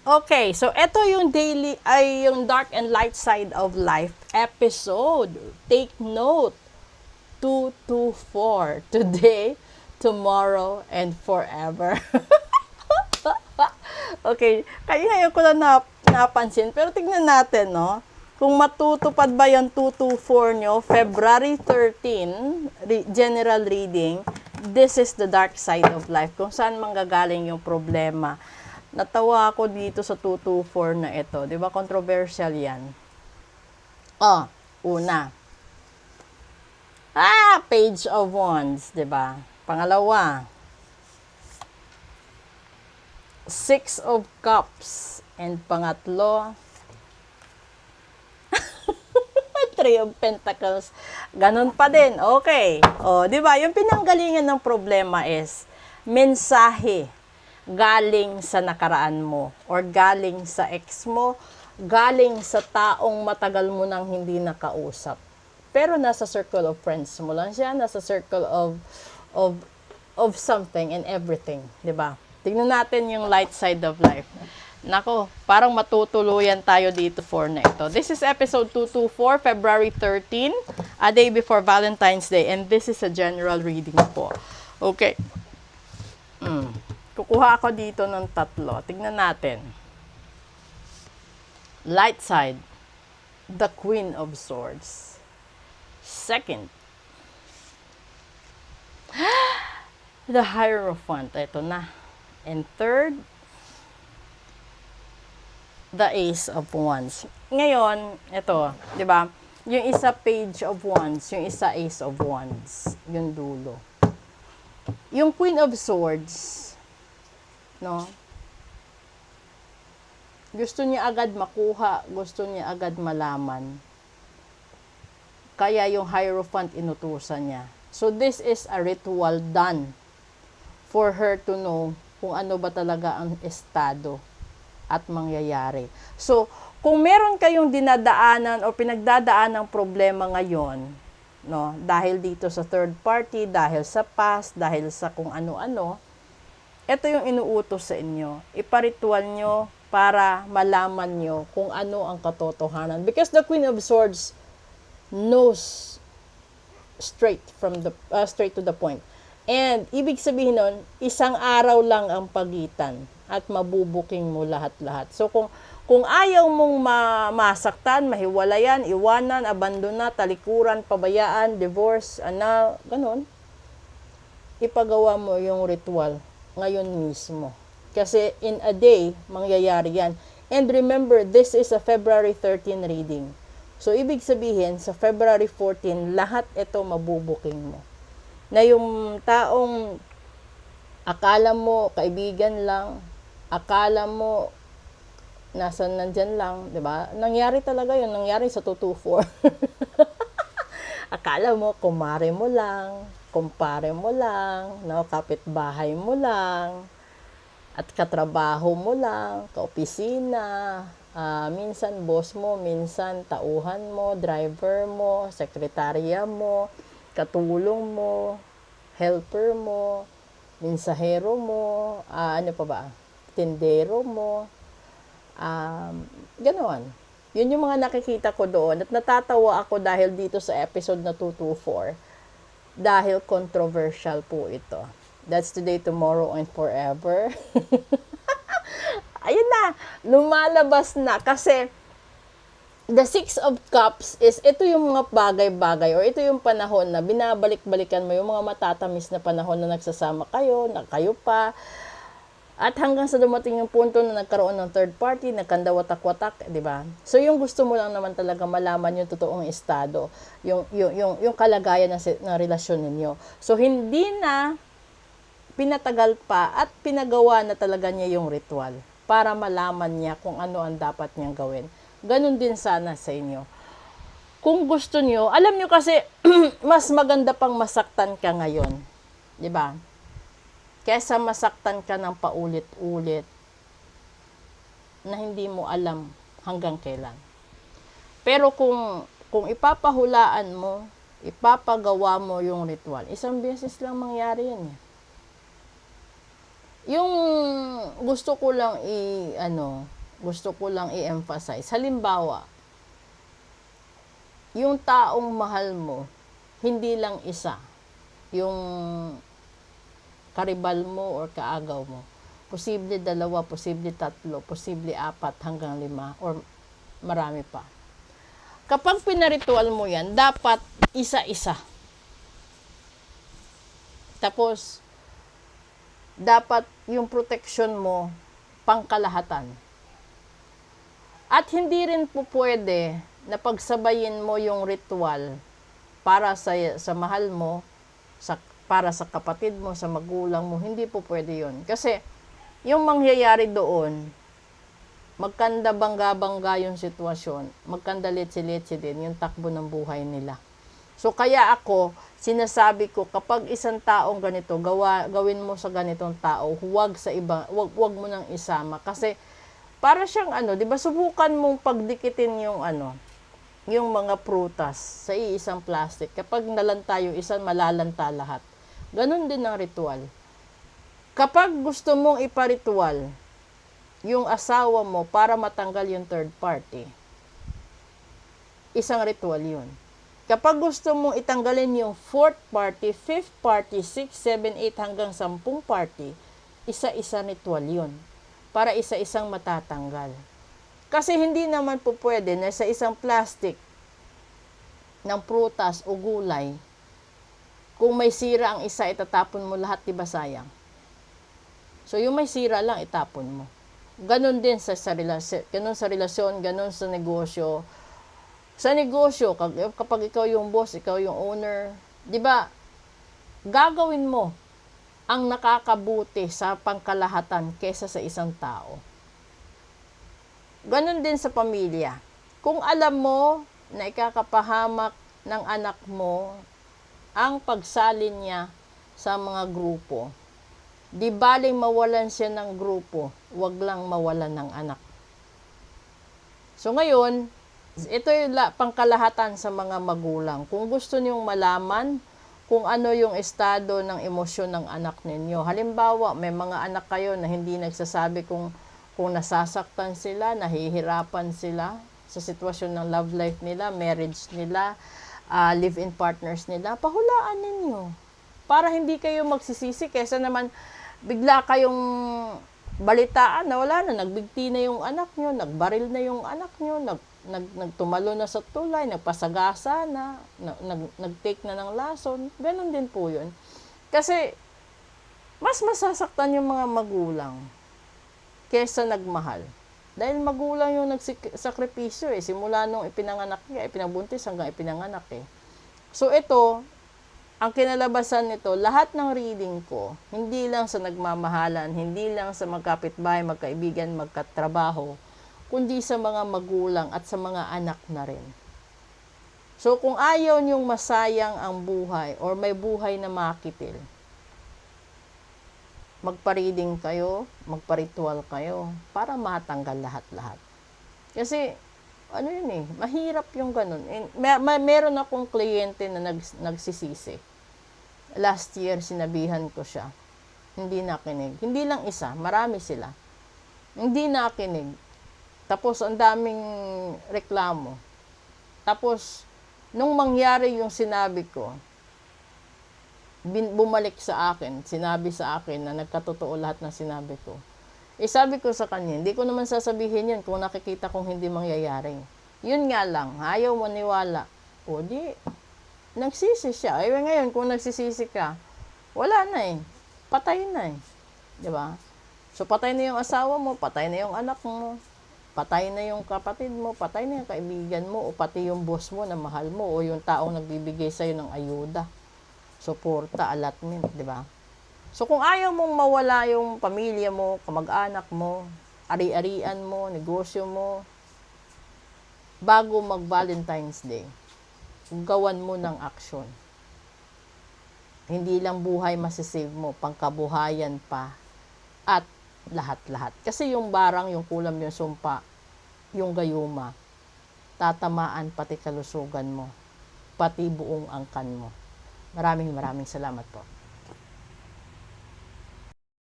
Okay, so ito yung daily, ay yung Dark and Light Side of Life episode. Take note, 224. Today, tomorrow, and forever. Okay, kaya ko lang napansin. Pero tignan natin, no? Kung matutupad ba yung 224 nyo, February 13, general reading, this is the dark side of life. Kung saan manggagaling yung problema. Natawa ako dito sa 224 na ito. Di ba, controversial yan. Una. Page of Wands, di ba? Pangalawa, Six of Cups. And pangatlo, Three of Pentacles. Ganun pa din. Okay. Di ba? Yung pinanggalingan ng problema is mensahe galing sa nakaraan mo or galing sa ex mo, galing sa taong matagal mo nang hindi nakausap. Pero nasa circle of friends mo lang siya, nasa circle of of something and everything, 'di ba? Tingnan natin yung light side of life. Nako, parang matutuluyan tayo dito for na ito. This is episode 224, February 13, a day before Valentine's Day. And this is a general reading po. Okay. Kukuha ako dito ng tatlo. Tignan natin. Light side, the Queen of Swords. Second, the Hierophant. Ito na. And third, the Ace of Wands. Ngayon, ito, di ba? Yung isa Page of Wands, yung isa Ace of Wands, yung dulo. Yung Queen of Swords, no? Gusto niya agad makuha, gusto niya agad malaman. Kaya yung Hierophant inutusan niya. So this is a ritual done for her to know kung ano ba talaga ang estado at mangyayari. So, kung meron kayong dinadaanan o pinagdadaan ng problema ngayon, no, dahil dito sa third party, dahil sa past, dahil sa kung ano-ano, ito yung inuutos sa inyo. Iparitual nyo para malaman nyo kung ano ang katotohanan. Because the Queen of Swords knows straight to the point. And ibig sabihin nun, isang araw lang ang pagitan at mabubuking mo lahat-lahat. So kung ayaw mong masaktan, mahiwalayan, iwanan, abandona, talikuran, pabayaan, divorce, ganun, ipagawa mo yung ritual ngayon mismo. Kasi in a day, mangyayari yan. And remember, this is a February 13 reading. So, ibig sabihin, sa February 14, lahat ito mabubuking mo. Na yung taong akala mo kaibigan lang, akala mo nandyan lang, 'di ba? Nangyari talaga 'yun, nangyari sa 224. Akala mo kumare mo lang, kumpare mo lang, no, kapitbahay mo lang, at katrabaho mo lang, kaopisina, minsan boss mo, minsan tauhan mo, driver mo, sekretarya mo, katulong mo, helper mo, mensahero mo, ano pa ba? Tindero mo, ganoon. Yun yung mga nakikita ko doon. At natatawa ako dahil dito sa episode na 224. Dahil controversial po ito. That's today, tomorrow, and forever. Ayun na, lumalabas na. Kasi, the Six of Cups is, ito yung mga bagay-bagay or ito yung panahon na binabalik-balikan mo, yung mga matatamis na panahon na nagsasama kayo, na kayo pa, at hanggang sa dumating yung punto na nagkaroon ng third party, nagkandawatak-watak, di ba? So, yung gusto mo lang naman talaga malaman yung totoong estado, yung kalagayan ng relasyon ninyo. So, hindi na pinatagal pa at pinagawa na talaga niya yung ritual para malaman niya kung ano ang dapat niyang gawin. Ganun din sana sa inyo. Kung gusto niyo, alam niyo kasi, mas maganda pang masaktan ka ngayon. Di ba? Kesa masaktan ka ng paulit-ulit na hindi mo alam hanggang kailan. Pero kung ipapahulaan mo, ipapagawa mo yung ritual, isang beses lang mangyari yan. Yung gusto ko lang i-emphasize, halimbawa, yung taong mahal mo, hindi lang isa, yung karibal mo or kaagaw mo. Posible 2, posible 3, posible 4 hanggang 5 or marami pa. Kapag pinaritual mo yan, dapat isa-isa. Tapos, dapat yung protection mo pangkalahatan. At hindi rin po pwede na pagsabayin mo yung ritual para sa mahal mo, para sa kapatid mo, sa magulang mo. Hindi po pwede yun. Kasi yung mangyayari doon, magkanda bangga-bangga yung sitwasyon, magkanda litsi-litsi din yung takbo ng buhay nila. So kaya ako, sinasabi ko, kapag isang taong ganito, gawin mo sa ganitong tao, huwag sa iba, huwag mo nang isama. Kasi para siyang 'di ba, subukan mong pagdikitin yung mga prutas sa iisang plastic. Kapag nalanta yung isa, malalanta lahat. Ganon din ang ritual. Kapag gusto mong iparitual yung asawa mo para matanggal yung third party, isang ritual yun. Kapag gusto mong itanggalin yung fourth party, fifth party, 6, 7, 8 hanggang 10 party, isa-isa ritual yun. Para isa-isang matatanggal. Kasi hindi naman po pwede na sa isang plastic ng prutas o gulay, kung may sira ang isa, itatapon mo lahat, diba sayang? So yung may sira lang, itapon mo. Ganon din sa relasyon, ganon sa negosyo. Sa negosyo, kapag ikaw yung boss, ikaw yung owner, di ba, gagawin mo ang nakakabuti sa pangkalahatan kesa sa isang tao. Ganon din sa pamilya. Kung alam mo na ikakapahamak ng anak mo ang pagsalin niya sa mga grupo, di baling mawalan siya ng grupo, wag lang mawalan ng anak. So ngayon, ito yung pangkalahatan sa mga magulang. Kung gusto niyong malaman kung ano yung estado ng emosyon ng anak ninyo. Halimbawa, may mga anak kayo na hindi nagsasabi kung nasasaktan sila, nahihirapan sila sa sitwasyon ng love life nila, marriage nila, live-in partners nila, pahulaan ninyo. Para hindi kayo magsisisi, kesa naman bigla kayong balitaan na wala na, nagbigti na yung anak nyo, nagbaril na yung anak nyo, nagtumalo na sa tulay, nagpasagasa na, nag-take na ng lason. Ganon din po yun. Kasi, mas masasaktan yung mga magulang kesa nagmahal. Dahil magulang yung nagsakripisyo simula nung ipinanganak niya, ipinabuntis hanggang ipinanganak So ito, ang kinalabasan nito, lahat ng reading ko, hindi lang sa nagmamahalan, hindi lang sa magkapitbahay, magkaibigan, magkatrabaho, kundi sa mga magulang at sa mga anak na rin. So kung ayaw niyong masayang ang buhay or may buhay na makitil, magpa-reading kayo, magpa-ritual kayo para matanggal lahat-lahat. Kasi mahirap yung ganun. Meron akong kliyente na nagsisisi. Last year, sinabihan ko siya. Hindi nakinig. Hindi lang isa, marami sila. Hindi nakinig. Tapos, ang daming reklamo. Tapos, nung mangyari yung sinabi ko, bumalik sa akin, sinabi sa akin na nagkatotoo lahat ng sinabi ko. Sabi ko sa kanya, hindi ko naman sasabihin yun kung nakikita kong hindi mangyayari. Yun nga lang, ayaw maniwala. O di, nagsisi siya. Ngayon, kung nagsisisi ka, wala na patay na Diba? So, patay na yung asawa mo, patay na yung anak mo, patay na yung kapatid mo, patay na yung kaibigan mo, o pati yung boss mo na mahal mo, o yung taong nagbibigay sa'yo ng ayuda, suporta, allotment, diba? So, kung ayaw mong mawala yung pamilya mo, kamag-anak mo, ari-arian mo, negosyo mo, bago mag-Valentine's Day, gawan mo ng aksyon. Hindi lang buhay masisave mo, pangkabuhayan pa, at lahat-lahat. Kasi yung barang, yung kulam, yung sumpa, yung gayuma, tatamaan pati kalusugan mo, pati buong angkan mo. Maraming salamat po.